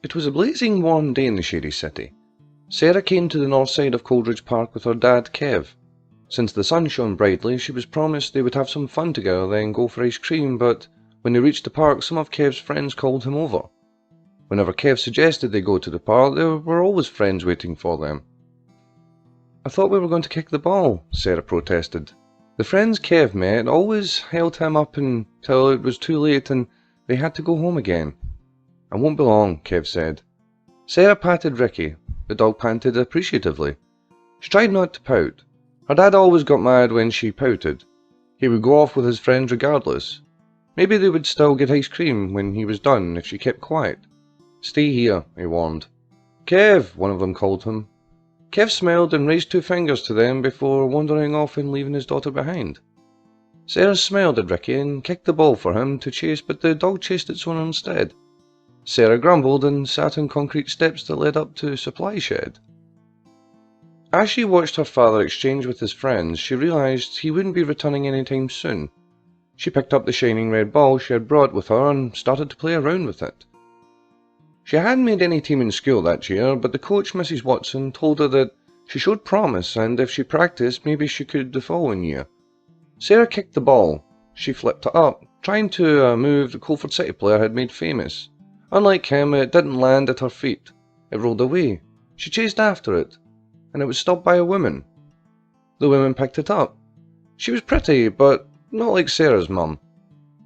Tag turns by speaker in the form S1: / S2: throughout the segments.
S1: It was a blazing warm day in the shady city. Sarah came to the north side of Coleridge Park with her dad, Kev. Since the sun shone brightly, she was promised they would have some fun together, then go for ice cream, but when they reached the park, some of Kev's friends called him over. Whenever Kev suggested they go to the park, there were always friends waiting for them. "I thought we were going to kick the ball," Sarah protested. The friends Kev met always held him up until it was too late and they had to go home again. "I won't be long," Kev said. Sarah patted Ricky. The dog panted appreciatively. She tried not to pout. Her dad always got mad when she pouted. He would go off with his friends regardless. Maybe they would still get ice cream when he was done if she kept quiet. "Stay here," he warned. "Kev," one of them called him. Kev smiled and raised 2 fingers to them before wandering off and leaving his daughter behind. Sarah smiled at Ricky and kicked the ball for him to chase, but the dog chased its owner instead. Sarah grumbled and sat on concrete steps that led up to the supply shed. As she watched her father exchange with his friends, she realized he wouldn't be returning anytime soon. She picked up the shining red ball she had brought with her and started to play around with it. She hadn't made any team in school that year, but the coach, Mrs. Watson, told her that she showed promise and if she practiced, maybe she could the following year. Sarah kicked the ball. She flipped it up, trying to move the Colford City player had made famous. Unlike him, it didn't land at her feet. It rolled away. She chased after it, and it was stopped by a woman. The woman picked it up. She was pretty, but not like Sarah's mum.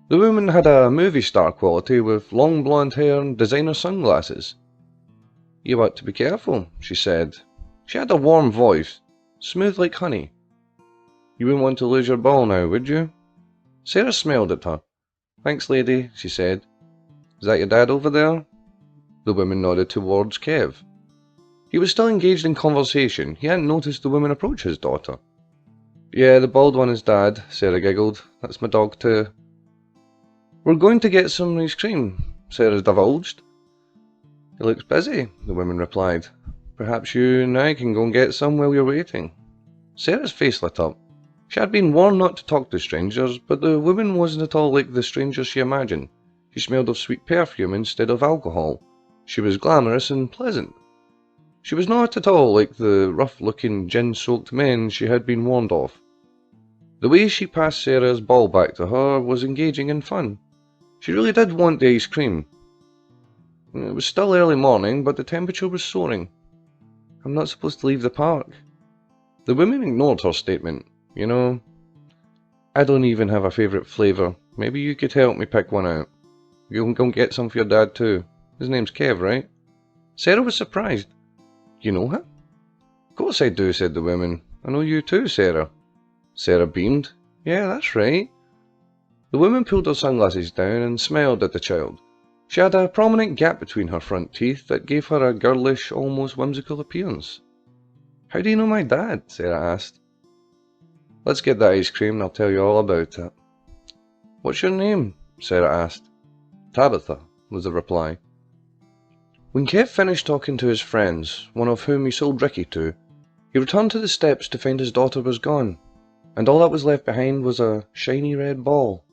S1: The woman had a movie star quality with long blonde hair and designer sunglasses. "You ought to be careful," she said. She had a warm voice, smooth like honey. "You wouldn't want to lose your ball now, would you?" Sarah smiled at her. "Thanks, lady," she said. "Is that your dad over there?" The woman nodded towards Kev. He was still engaged in conversation. He hadn't noticed the woman approach his daughter. "Yeah, the bald one is Dad," Sarah giggled. "That's my dog too." "We're going to get some ice cream," Sarah divulged. "He looks busy," the woman replied. "Perhaps you and I can go and get some while you're waiting." Sarah's face lit up. She had been warned not to talk to strangers, but the woman wasn't at all like the stranger she imagined. She smelled of sweet perfume instead of alcohol. She was glamorous and pleasant. She was not at all like the rough-looking, gin-soaked men she had been warned of. The way she passed Sarah's ball back to her was engaging and fun. She really did want the ice cream. It was still early morning, but the temperature was soaring. "I'm not supposed to leave the park." The woman ignored her statement. "You know, I don't even have a favourite flavour. Maybe you could help me pick one out. You can go and get some for your dad too. His name's Kev, right?" Sarah was surprised. "You know him?" "Of course I do," said the woman. "I know you too, Sarah." Sarah beamed. "Yeah, that's right." The woman pulled her sunglasses down and smiled at the child. She had a prominent gap between her front teeth that gave her a girlish, almost whimsical appearance. "How do you know my dad?" Sarah asked. "Let's get that ice cream and I'll tell you all about it." "What's your name?" Sarah asked. "Tabitha," was the reply. When Kev finished talking to his friends, one of whom he sold Ricky to, he returned to the steps to find his daughter was gone, and all that was left behind was a shiny red ball.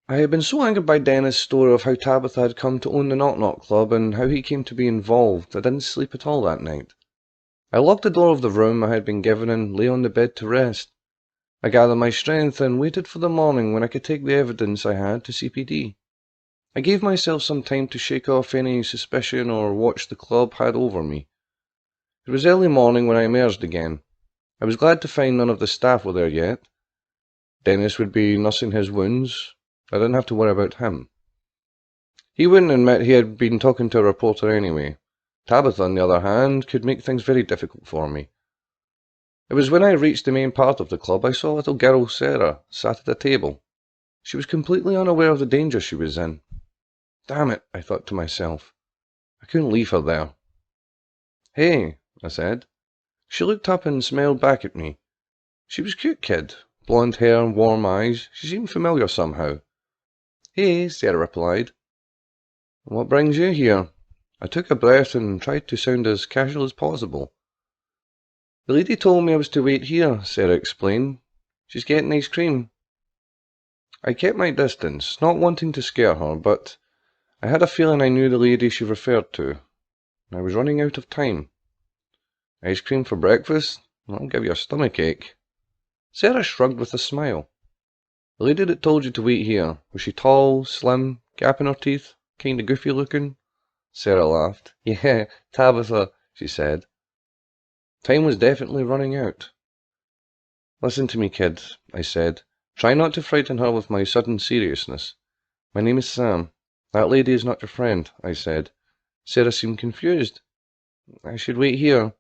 S1: I had been so angered by Dennis' story of how Tabitha had come to own the Knock Knock Club and how he came to be involved, I didn't sleep at all that night. I locked the door of the room I had been given and lay on the bed to rest. I gathered my strength and waited for the morning when I could take the evidence I had to CPD. I gave myself some time to shake off any suspicion or watch the club had over me. It was early morning when I emerged again. I was glad to find none of the staff were there yet. Dennis would be nursing his wounds. I didn't have to worry about him. He wouldn't admit he had been talking to a reporter anyway. Tabitha, on the other hand, could make things very difficult for me. It was when I reached the main part of the club I saw little girl Sarah sat at a table. She was completely unaware of the danger she was in. Damn it, I thought to myself. I couldn't leave her there. "Hey," I said. She looked up and smiled back at me. She was a cute kid, blonde hair and warm eyes. She seemed familiar somehow. "Hey," Sarah replied. "What brings you here?" I took a breath and tried to sound as casual as possible. "The lady told me I was to wait here," Sarah explained. "She's getting ice cream." I kept my distance, not wanting to scare her, but I had a feeling I knew the lady she referred to. I was running out of time. Ice cream for breakfast? I'll give you a stomachache. Sarah shrugged with a smile. The lady that told you to wait here, was she tall, slim, gap in her teeth, kinda goofy looking? Sarah laughed. Yeah, Tabitha, she said. Time was definitely running out. Listen to me, kid, I said. Try not to frighten her with my sudden seriousness. My name is Sam. That lady is not your friend, I said. Sarah seemed confused. I should wait here.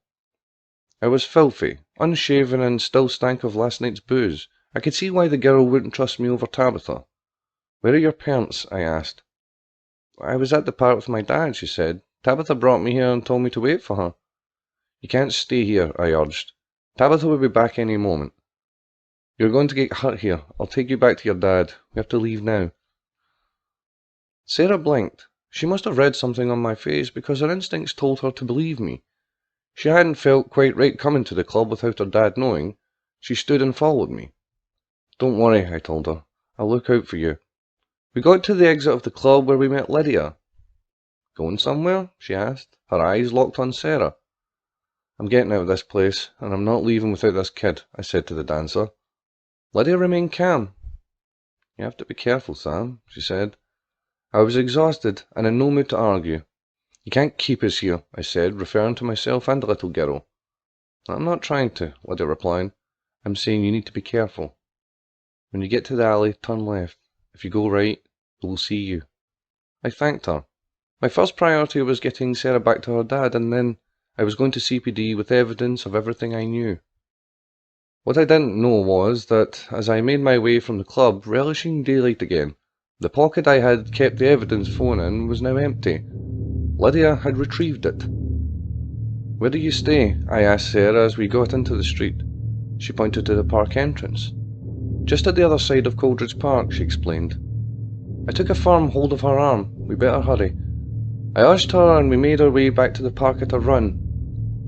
S1: I was filthy, unshaven, and still stank of last night's booze. I could see why the girl wouldn't trust me over Tabitha. Where are your parents? I asked. I was at the park with my dad, she said. Tabitha brought me here and told me to wait for her. You can't stay here, I urged. Tabitha will be back any moment. You're going to get hurt here. I'll take you back to your dad. We have to leave now. Sarah blinked. She must have read something on my face because her instincts told her to believe me. She hadn't felt quite right coming to the club without her dad knowing. She stood and followed me. Don't worry, I told her. I'll look out for you. We got to the exit of the club where we met Lydia. Going somewhere? She asked, her eyes locked on Sarah. I'm getting out of this place, and I'm not leaving without this kid, I said to the dancer. Lydia remained calm. You have to be careful, Sam, she said. I was exhausted and in no mood to argue. You can't keep us here, I said, referring to myself and the little girl. I'm not trying to, Lydia replied. I'm saying you need to be careful. When you get to the alley, turn left. If you go right, they will see you. I thanked her. My first priority was getting Sarah back to her dad, and then I was going to CPD with evidence of everything I knew. What I didn't know was that, as I made my way from the club, relishing daylight again, the pocket I had kept the evidence phone in was now empty. Lydia had retrieved it. Where do you stay? I asked Sarah as we got into the street. She pointed to the park entrance. Just at the other side of Coldridge Park, she explained. I took a firm hold of her arm. We better hurry. I urged her and we made our way back to the park at a run.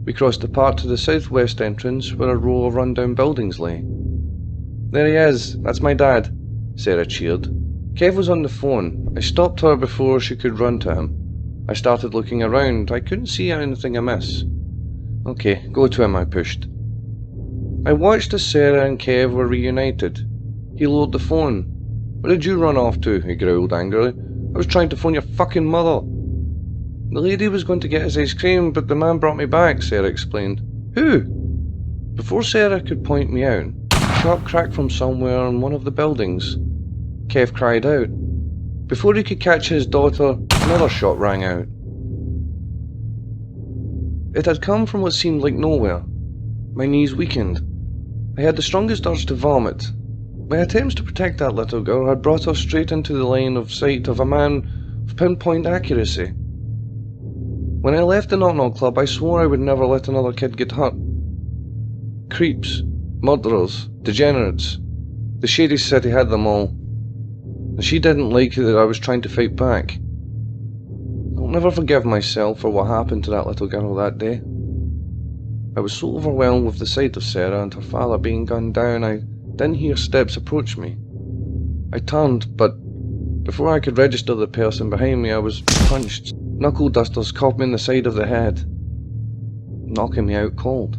S1: We crossed the park to the southwest entrance where a row of run-down buildings lay. There he is. That's my dad, Sarah cheered. Kev was on the phone. I stopped her before she could run to him. I started looking around. I couldn't see anything amiss. Okay, go to him, I pushed. I watched as Sarah and Kev were reunited. He lowered the phone. Where did you run off to? He growled angrily. I was trying to phone your fucking mother. The lady was going to get us ice cream, but the man brought me back, Sarah explained. Who? Before Sarah could point me out, a sharp crack from somewhere in one of the buildings. Kev cried out. Before he could catch his daughter, another shot rang out. It had come from what seemed like nowhere. My knees weakened. I had the strongest urge to vomit. My attempts to protect that little girl had brought her straight into the line of sight of a man with pinpoint accuracy. When I left the Knock Knock Club, I swore I would never let another kid get hurt. Creeps, murderers, degenerates. The shady city had them all. And she didn't like that I was trying to fight back. I'll never forgive myself for what happened to that little girl that day. I was so overwhelmed with the sight of Sarah and her father being gunned down, I didn't hear steps approach me. I turned, but before I could register the person behind me, I was punched. Knuckle dusters caught me in the side of the head, knocking me out cold.